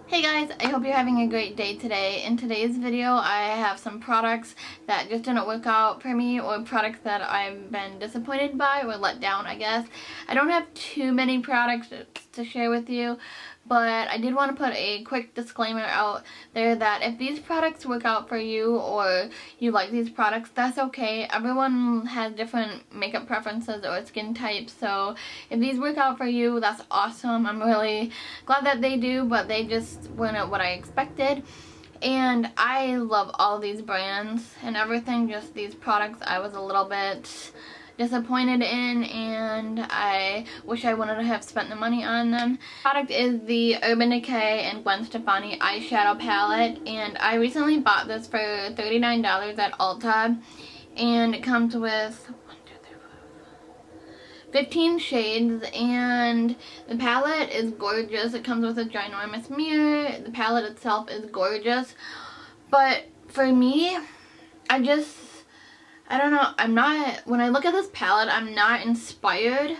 Hey guys, I hope you're having a great day today. In today's video, I have some products that just didn't work out for me, or products that I've been disappointed by or let down, I guess. I don't have too many products to share with you, but I did want to put a quick disclaimer out there that if these products work out for you or you like these products, that's okay. Everyone has different makeup preferences or skin types, so if these work out for you, that's awesome. I'm really glad that they do, but they just weren't what I expected. And I love all these brands and everything, just these products I was a little bit disappointed in, and I wish I wouldn't have spent the money on them. The product is the Urban Decay and Gwen Stefani eyeshadow palette, and I recently bought this for $39 at Ulta, and it comes with 15 shades, and the palette is gorgeous. It comes with a ginormous mirror. The palette itself is gorgeous, but for me, I don't know, when I look at this palette, I'm not inspired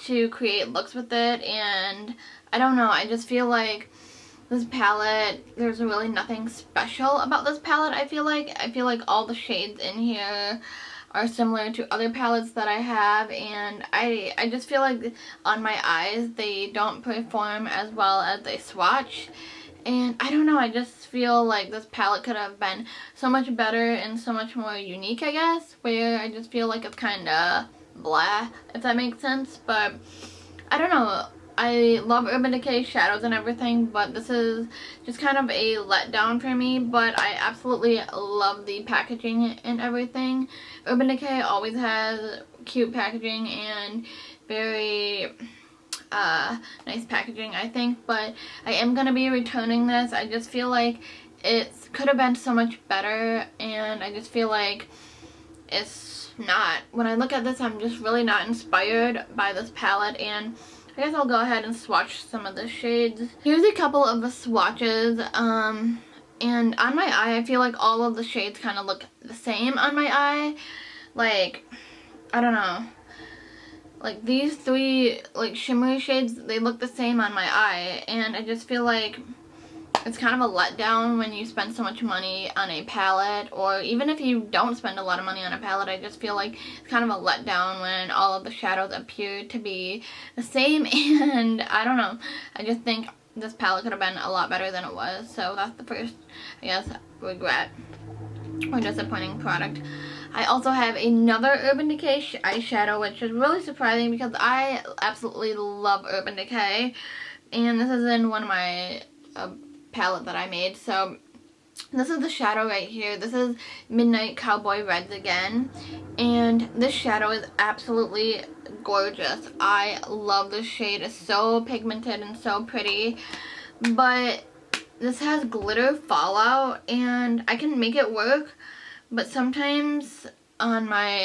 to create looks with it, and I don't know, I just feel like this palette, there's really nothing special about this palette. I feel like all the shades in here are similar to other palettes that I have, and I just feel like on my eyes they don't perform as well as they swatch. And I don't know, I just feel like this palette could have been so much better and so much more unique, I guess, where I just feel like it's kind of blah, if that makes sense. But I don't know, I love Urban Decay shadows and everything, but this is just kind of a letdown for me. But I absolutely love the packaging and everything. Urban Decay always has cute packaging and very nice packaging, I think, but I am going to be returning this. I just feel like it could have been so much better, and I just feel like it's not. When I look at this, I'm just really not inspired by this palette, and I guess I'll go ahead and swatch some of the shades. Here's a couple of the swatches, and on my eye, I feel like all of the shades kind of look the same on my eye. Like, I don't know. Like, these three, like, shimmery shades, they look the same on my eye, and I just feel like it's kind of a letdown when you spend so much money on a palette, or even if you don't spend a lot of money on a palette. I just feel like it's kind of a letdown when all of the shadows appear to be the same, and I don't know. I just think this palette could have been a lot better than it was, so that's the first, I guess, regret or disappointing product. I also have another Urban Decay eyeshadow, which is really surprising because I absolutely love Urban Decay, and this is in one of my palette that I made. So this is the shadow right here. This is Midnight Cowboy Reds again, and this shadow is absolutely gorgeous. I love this shade. It's so pigmented and so pretty, but this has glitter fallout, and I can make it work, but sometimes on my,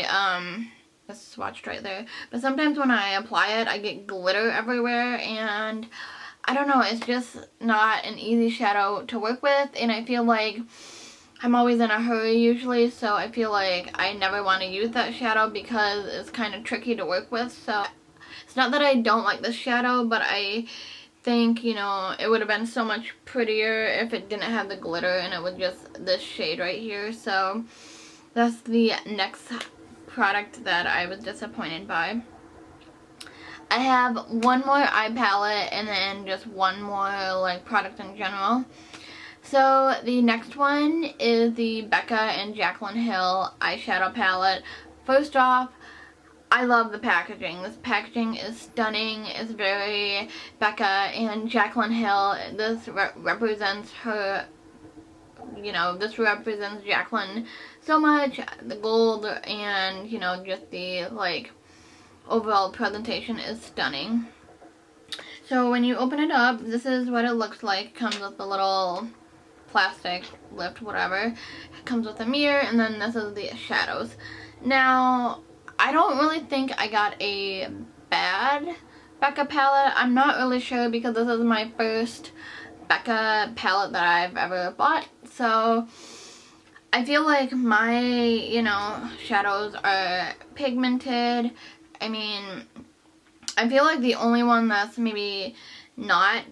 it's swatched right there, but sometimes when I apply it, I get glitter everywhere, and I don't know, it's just not an easy shadow to work with, and I feel like I'm always in a hurry usually, so I feel like I never want to use that shadow because it's kind of tricky to work with. So it's not that I don't like this shadow, but I think, you know, it would have been so much prettier if it didn't have the glitter and it was just this shade right here. So that's the next product that I was disappointed by. I have one more eye palette and then just one more like product in general. So the next one is the Becca and Jaclyn Hill eyeshadow palette. First off, I love the packaging. This packaging is stunning. It's very Becca and Jaclyn Hill. This represents her, you know, this represents Jaclyn so much. The gold and, you know, just the, like, overall presentation is stunning. So when you open it up, this is what it looks like. It comes with a little plastic lift, whatever. It comes with a mirror, and then this is the shadows. Now, I don't really think I got a bad Becca palette. I'm not really sure because this is my first Becca palette that I've ever bought. So I feel like my, you know, shadows are pigmented. I mean, I feel like the only one that's maybe not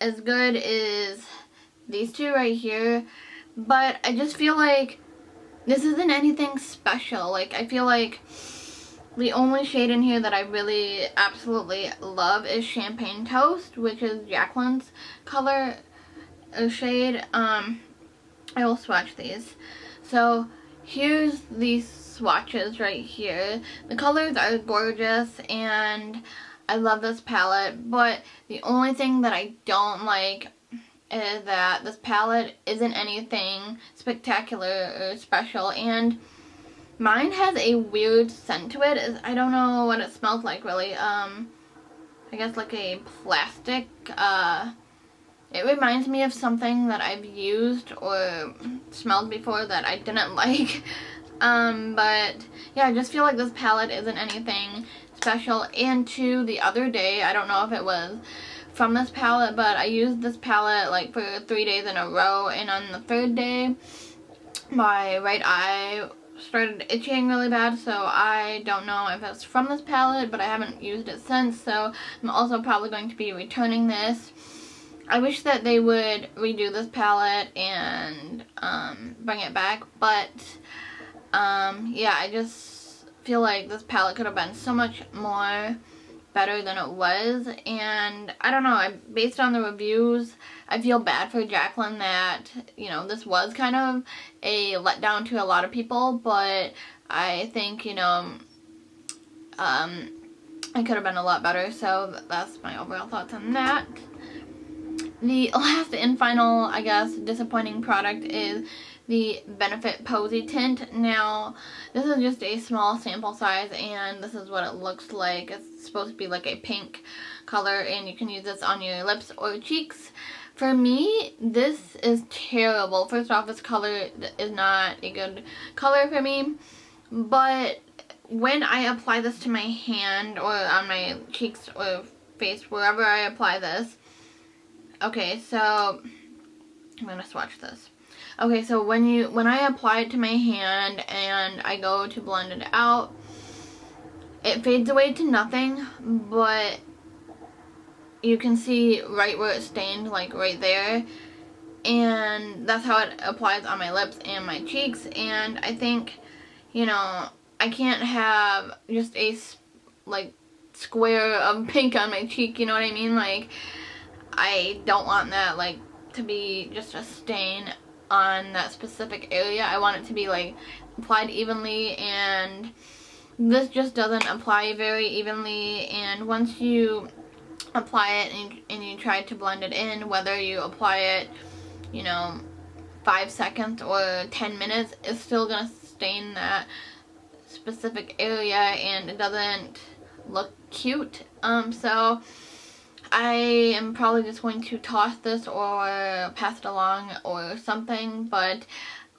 as good as these two right here, but I just feel like this isn't anything special. Like, I feel like the only shade in here that I really absolutely love is Champagne Toast, which is Jaclyn's color shade. I will swatch these. So here's these swatches right here. The colors are gorgeous and I love this palette, but the only thing that I don't like is that this palette isn't anything spectacular or special, and mine has a weird scent to it. I don't know what it smells like really. I guess like a plastic. It reminds me of something that I've used or smelled before that I didn't like. But yeah, I just feel like this palette isn't anything special. And the other day, I don't know if it was from this palette, but I used this palette like for 3 days in a row, and on the third day my right eye started itching really bad, so I don't know if it's from this palette, but I haven't used it since, so I'm also probably going to be returning this. I wish that they would redo this palette and bring it back, but yeah, I just feel like this palette could have been so much more better than it was, and I don't know, based on the reviews, I feel bad for Jaclyn that, you know, this was kind of a letdown to a lot of people, but I think, you know, it could have been a lot better, so that's my overall thoughts on that. The last and final, I guess, disappointing product is the Benefit Posy Tint. Now, this is just a small sample size, and this is what it looks like. It's supposed to be like a pink color, and you can use this on your lips or cheeks. For me, this is terrible. First off, this color is not a good color for me, but when I apply this to my hand or on my cheeks or face, wherever I apply this, okay, so I'm gonna swatch this. Okay, so when I apply it to my hand and I go to blend it out, it fades away to nothing, but you can see right where it stained, like right there, and that's how it applies on my lips and my cheeks. And I think, you know, I can't have just a like square of pink on my cheek, you know what I mean? Like, I don't want that like to be just a stain on that specific area. I want it to be like applied evenly, and this just doesn't apply very evenly. And once you apply it and you try to blend it in, whether you apply it, you know, 5 seconds or 10 minutes, it's still gonna stain that specific area, and it doesn't look cute. So I am probably just going to toss this or pass it along or something, but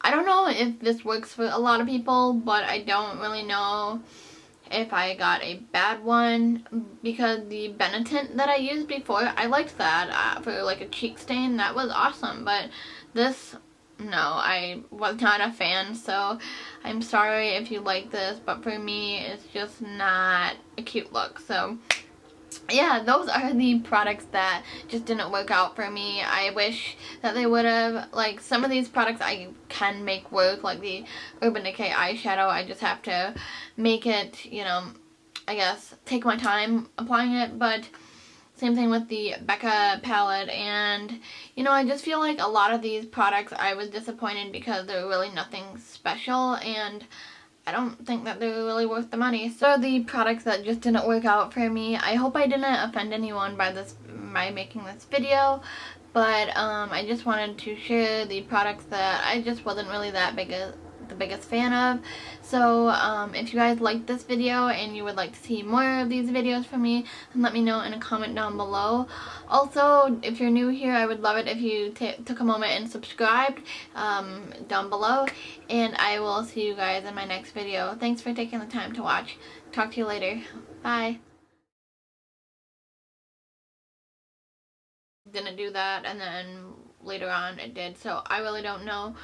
I don't know if this works for a lot of people, but I don't really know if I got a bad one, because the Benetint that I used before, I liked that for like a cheek stain. That was awesome, but this, no, I was not a fan, so I'm sorry if you like this, but for me, it's just not a cute look. So yeah, those are the products that just didn't work out for me. I wish that they would have, like, some of these products I can make work, like the Urban Decay eyeshadow. I just have to make it, you know, I guess, take my time applying it, but same thing with the Becca palette. And, you know, I just feel like a lot of these products I was disappointed because they're really nothing special, and I don't think that they're really worth the money. So the products that just didn't work out for me. I hope I didn't offend anyone by making this video, but I just wanted to share the products that I just wasn't really the biggest fan of. So if you guys liked this video and you would like to see more of these videos from me, then let me know in a comment down below. Also, if you're new here, I would love it if you took a moment and subscribed down below, and I will see you guys in my next video. Thanks for taking the time to watch. Talk to you later. Bye. Didn't do that, and then later on it did, so I really don't know.